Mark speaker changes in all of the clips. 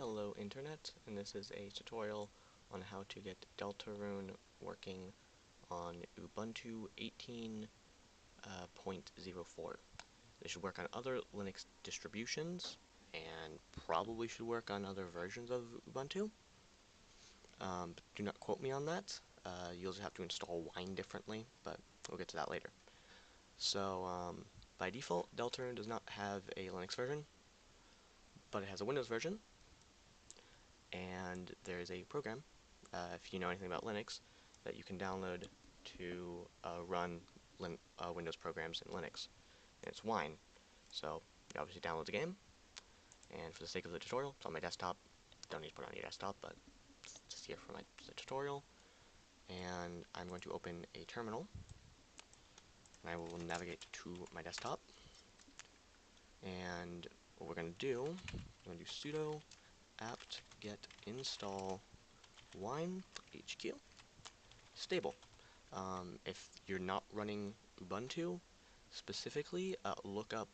Speaker 1: Hello Internet, and this is a tutorial on how to get Delta Rune working on Ubuntu 18.04. This should work on other Linux distributions, and probably should work on other versions of Ubuntu. But do not quote me on that. You'll just have to install Wine differently, but we'll get to that later. So, by default, Delta Rune does not have a Linux version, but it has a Windows version. And there is a program, if you know anything about Linux, that you can download to run Windows programs in Linux. And it's Wine. So you obviously download the game, and for the sake of the tutorial, it's on my desktop. Don't need to put it on your desktop, but it's just here for the tutorial. And I'm going to open a terminal, and I will navigate to my desktop. And what we're going to do, I'm going to do sudo apt get install wine HQ stable. If you're not running Ubuntu specifically, look up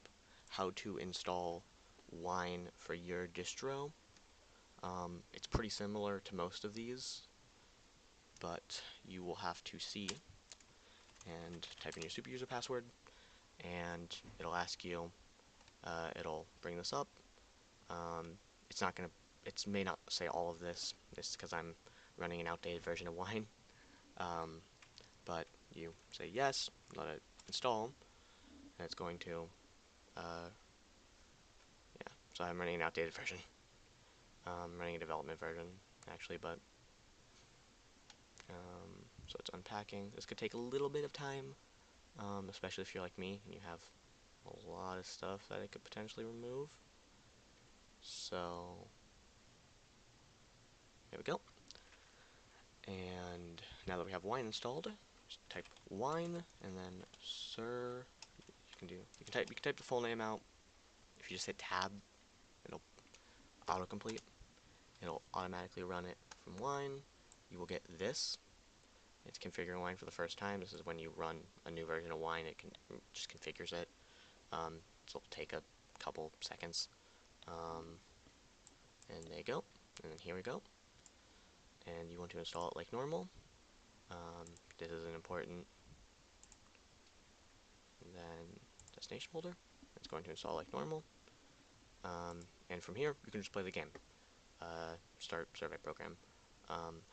Speaker 1: how to install Wine for your distro. It's pretty similar to most of these, but you will have to see and type in your super user password, and it'll ask you, it'll bring this up. It's not going to It may not say all of this, just because I'm running an outdated version of Wine. But you say yes, let it install, and it's going to, yeah, so I'm running an outdated version. I'm running a development version, actually, but, so it's unpacking. This could take a little bit of time, especially if you're like me, and you have a lot of stuff that it could potentially remove. So, there we go. And now that we have Wine installed, just type Wine and then you can type the full name out. If you just hit tab, it'll autocomplete. It'll automatically run it from Wine. You will get this. It's configuring Wine for the first time. This is when you run a new version of Wine. It just configures it. So it'll take a couple seconds. And there you go. And then here we go. And you want to install it like normal. This is an important destination folder. It's going to install like normal. And from here, you can just play the game. Start survey program.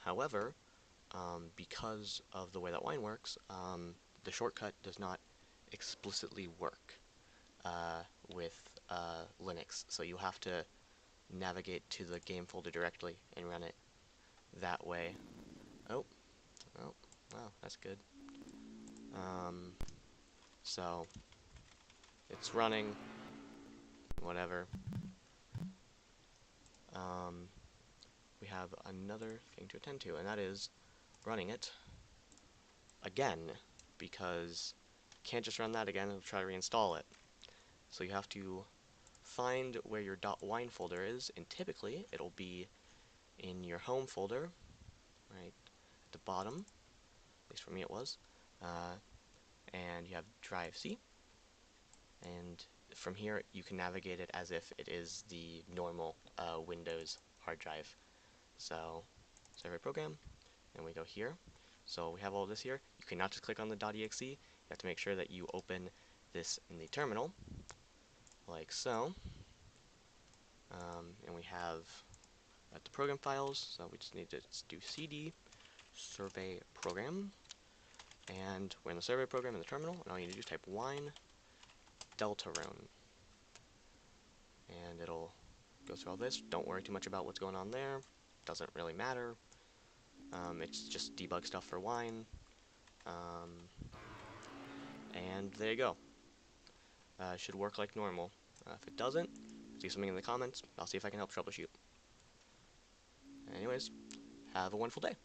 Speaker 1: However, because of the way that Wine works, the shortcut does not explicitly work with Linux. So you have to navigate to the game folder directly and run it that way. Oh, wow, that's good. So it's running, whatever. We have another thing to attend to, and that is running it again, because you can't just run that again and try to reinstall it. So you have to find where your .wine folder is, and typically it'll be in your home folder, right at the bottom. At least for me it was. And you have drive C, and from here you can navigate it as if it is the normal Windows hard drive. So, survey program, and we go here. So we have all this here. You cannot just click on the .exe. You have to make sure that you open this in the terminal, like so. And we have the program files, so we just need to do cd survey program, and we're in the survey program in the terminal, and all you need to do is type wine Delta Rune, and it'll go through all this. Don't worry too much about what's going on there. Doesn't really matter. It's just debug stuff for Wine. And there you go. It should work like normal. If it doesn't, leave something in the comments. I'll see if I can help troubleshoot. Anyways, have a wonderful day.